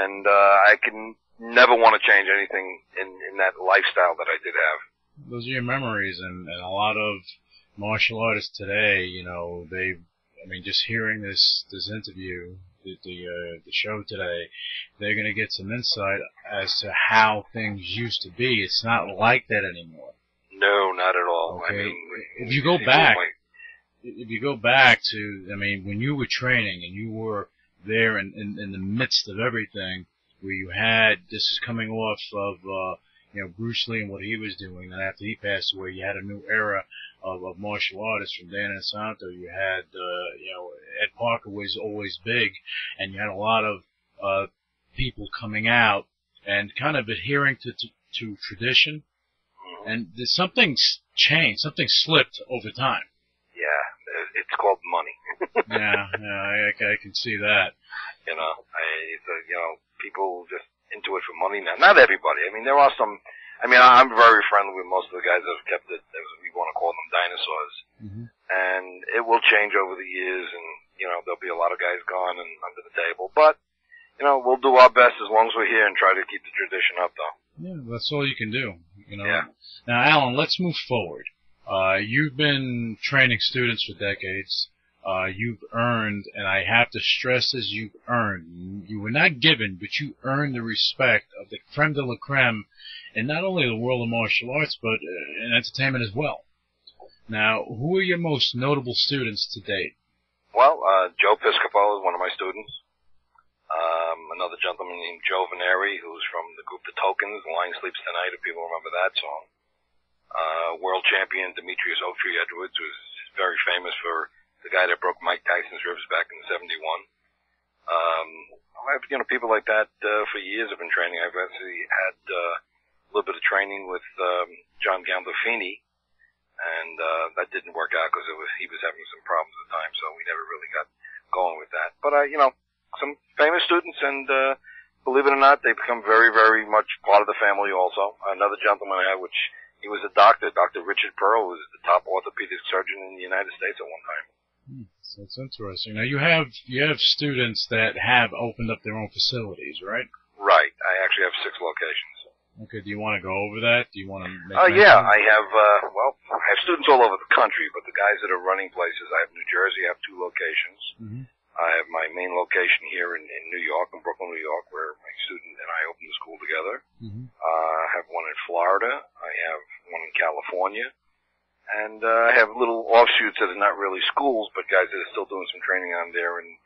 and I can never want to change anything in that lifestyle that I did have. Those are your memories, and a lot of martial artists today, just hearing this interview, the show today, they're going to get some insight as to how things used to be. It's not like that anymore. No, not at all. Okay. I mean, if you go back to, when you were training and you were there in the midst of everything, where you had, this is coming off of, Bruce Lee and what he was doing, and after he passed away, you had a new era of martial artists from Dan Inosanto. You had, Ed Parker was always big, and you had a lot of people coming out and kind of adhering to tradition. And something's changed, something slipped over time. Yeah, it's called money. yeah, I can see that. People just into it for money now. Not everybody. There are some. I'm very friendly with most of the guys that have kept it, as we want to call them, dinosaurs. Mm-hmm. And it will change over the years, and there'll be a lot of guys gone and under the table. But we'll do our best as long as we're here and try to keep the tradition up, though. Yeah, that's all you can do. Yeah. Now, Alan, let's move forward. You've been training students for decades. You've earned, and I have to stress this, you've earned. You were not given, but you earned the respect of the creme de la creme in not only the world of martial arts, but in entertainment as well. Now, who are your most notable students to date? Well, Joe Piscopo is one of my students. Another gentleman named Joe Veneri, who's from the group The Tokens, The Lion Sleeps Tonight, if people remember that song. World champion Demetrius Oaktree Edwards was very famous for the guy that broke Mike Tyson's ribs back in '71. I've, people like that, for years I've been training. I've actually had, a little bit of training with, John Gandolfini, and, that didn't work out because he was having some problems at the time, so we never really got going with that. But, some famous students, and, believe it or not, they become very, very much part of the family also. Another gentleman I had, which he was a doctor, Dr. Richard Pearl, who was the top orthopedic surgeon in the United States at one time. So that's interesting. Now you have students that have opened up their own facilities, right? Right. I actually have 6 locations. Okay. Do you want to go over that? Do you want to make yeah, I have, I have students all over the country, but the guys that are running places, I have New Jersey, I have 2 locations. Mm-hmm. I have my main location here in New York, in Brooklyn, New York, where my student and I opened the school together. Mm-hmm. I have one in Florida. I have one in California. And I have little offshoots that are not really schools, but guys that are still doing some training on there in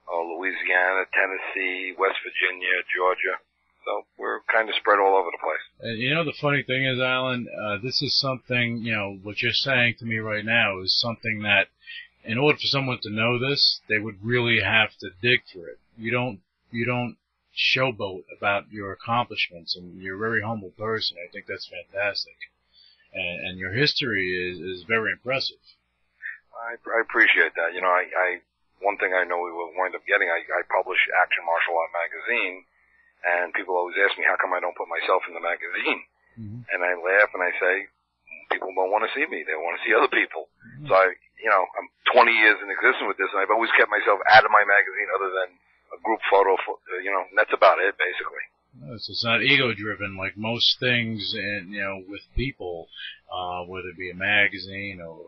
Louisiana, Tennessee, West Virginia, Georgia. So we're kind of spread all over the place. The funny thing is, Alan, this is something, what you're saying to me right now is something that, in order for someone to know this, they would really have to dig for it. You don't showboat about your accomplishments, and you're a very humble person. I think that's fantastic. And your history is very impressive. I appreciate that. One thing I know we will wind up getting, I publish Action Martial Art magazine, and people always ask me how come I don't put myself in the magazine. Mm-hmm. And I laugh and I say, people don't want to see me. They want to see other people. Mm-hmm. So I'm 20 years in existence with this, and I've always kept myself out of my magazine other than a group photo, and that's about it, basically. It's not ego-driven like most things, with people, whether it be a magazine or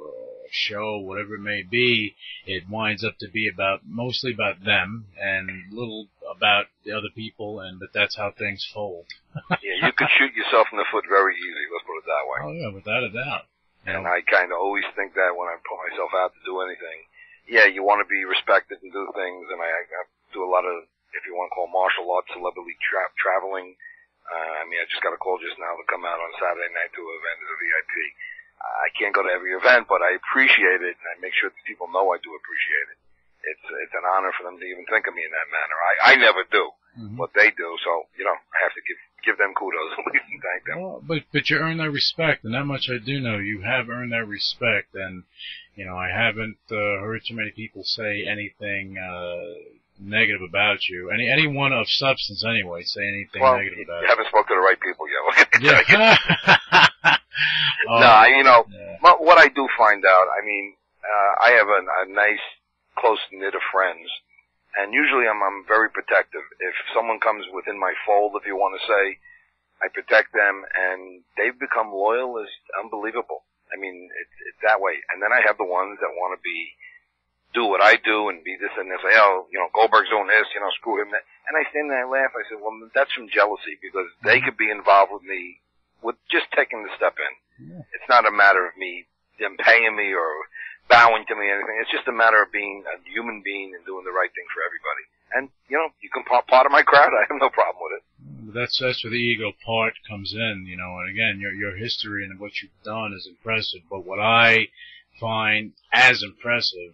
a show, whatever it may be. It winds up to be mostly about them and little about the other people, but that's how things fold. Yeah, you could shoot yourself in the foot very easy. Let's put it that way. Oh yeah, without a doubt. And I kind of always think that when I put myself out to do anything, yeah, you want to be respected and do things, and I do a lot of, if you want to call martial arts, celebrity traveling. I just got a call just now to come out on Saturday night to an event as a VIP. I can't go to every event, but I appreciate it, and I make sure that people know I do appreciate it. It's an honor for them to even think of me in that manner. I never do, but they do, so, I have to give them kudos at least and thank them. Well, but you earn that respect, and that much I do know. You have earned that respect, and, I haven't heard too many people say anything negative about you. Anyone of substance, anyway, say anything negative about you. You haven't spoken to the right people yet. What can I tell you? What I do find out, I have a nice, close knit of friends, And usually I'm very protective. If someone comes within my fold, if you want to say, I protect them, and they've become loyal as unbelievable. I mean, it's that way. And then I have the ones that want to do what I do and be this and this. Oh, Goldberg's doing this, screw him. And I stand there and I laugh. I said, well, that's from jealousy because they could be involved with me with just taking the step in. Yeah. It's not a matter of them paying me or bowing to me or anything. It's just a matter of being a human being and doing the right thing for everybody. And, you can part of my crowd. I have no problem with it. That's where the ego part comes in, and again, your history and what you've done is impressive, but what I find as impressive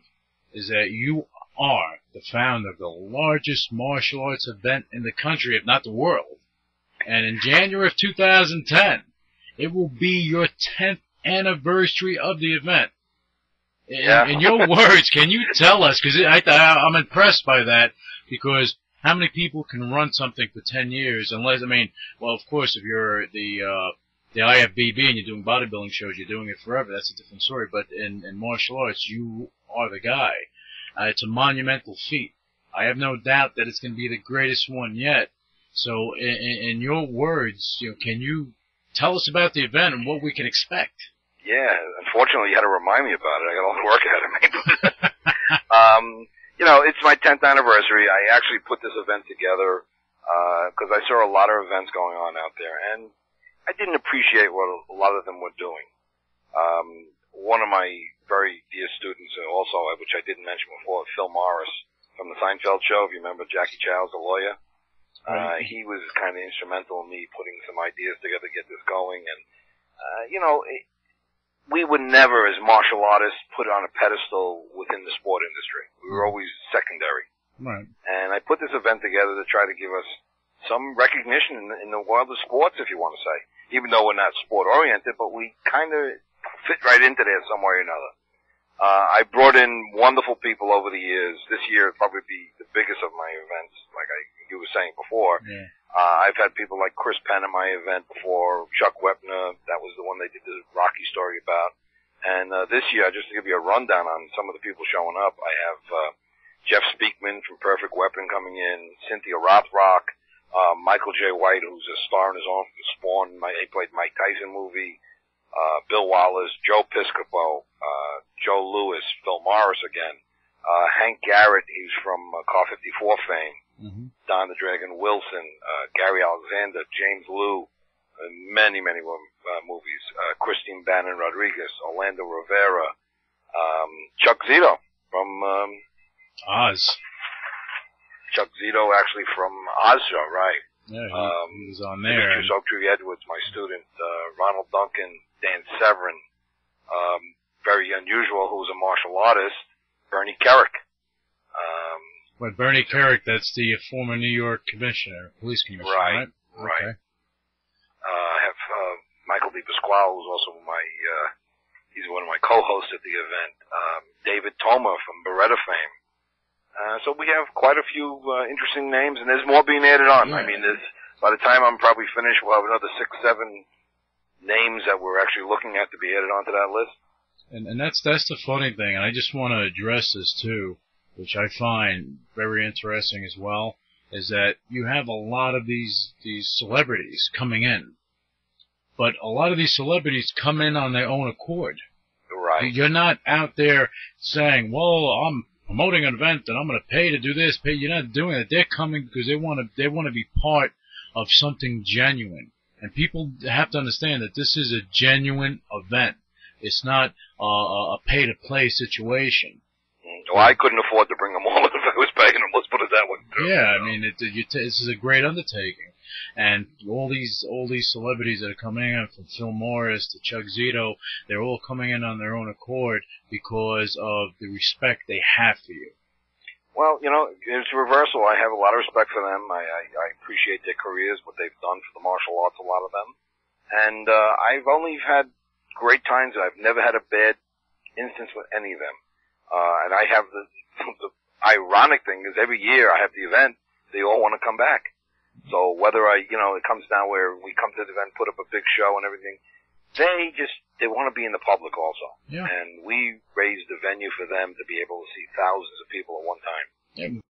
is that you are the founder of the largest martial arts event in the country, if not the world. And in January of 2010, it will be your 10th anniversary of the event. In your words, can you tell us, because I'm impressed by that, because how many people can run something for 10 years unless, of course, if you're the IFBB and you're doing bodybuilding shows, you're doing it forever. That's a different story. But in martial arts, you are the guy. It's a monumental feat. I have no doubt that it's going to be the greatest one yet. So in your words, can you tell us about the event and what we can expect? Yeah, unfortunately, you had to remind me about it. I got all the work ahead of me. It's my 10th anniversary. I actually put this event together because I saw a lot of events going on out there, and I didn't appreciate what a lot of them were doing. One of my very dear students also, which I didn't mention before, Phil Morris from the Seinfeld show, if you remember Jackie Chow's the lawyer. He was kind of instrumental in me putting some ideas together to get this going, and we would never, as martial artists, put on a pedestal within the sport industry. We were always secondary. Right. And I put this event together to try to give us some recognition in the world of sports, if you want to say. Even though we're not sport-oriented, but we kind of fit right into there some way or another. I brought in wonderful people over the years. This year will probably be the biggest of my events, like you were saying before. Yeah. I've had people like Chris Penn at my event before, Chuck Wepner, that was the one they did the Rocky story about. And this year, just to give you a rundown on some of the people showing up, I have Jeff Speakman from Perfect Weapon coming in, Cynthia Rothrock, Michael J. White, who's a star in his own Spawn, he played Mike Tyson movie, Bill Wallace, Joe Piscopo, Joe Lewis, Phil Morris again, Hank Garrett, he's from Car 54 fame, Don the Dragon Wilson, Gary Alexander, James Liu, many movies, Christine Bannon Rodriguez, Orlando Rivera, Chuck Zito from Oz. Chuck Zito actually from Oz show, right? Yeah, he was on there. Demetrius Oaktree Edwards, my student, Ronald Duncan, Dan Severin, very unusual, who's a martial artist, Bernie Kerrick. Well, Bernie Kerrick, that's the former New York police commissioner, right? Right. I have Michael DePasquale, who's also he's one of my co-hosts at the event. David Toma from Beretta fame. So we have quite a few interesting names, and there's more being added on. Yeah. By the time I'm probably finished, we'll have another 6-7 names that we're actually looking at to be added onto that list. And that's the funny thing, and I just want to address this too, which I find very interesting as well, is that you have a lot of these celebrities coming in, but a lot of these celebrities come in on their own accord. Right. You're not out there saying, well, I'm promoting an event and I'm going to pay to do this. You're not doing it. They're coming because they want to be part of something genuine. And people have to understand that this is a genuine event. It's not a pay-to-play situation. Well, I couldn't afford to bring them all if I was paying them. Let's put it that way. Yeah, this is a great undertaking. And all these celebrities that are coming in, from Phil Morris to Chuck Zito, they're all coming in on their own accord because of the respect they have for you. Well, it's reversal. I have a lot of respect for them. I appreciate their careers, what they've done for the martial arts, a lot of them. And I've only had great times. I've never had a bad instance with any of them. And I have the ironic thing is every year I have the event, they all want to come back. So whether it comes down where we come to the event, put up a big show and everything, they want to be in the public also. Yeah. And we raised the venue for them to be able to see thousands of people at one time. Yeah,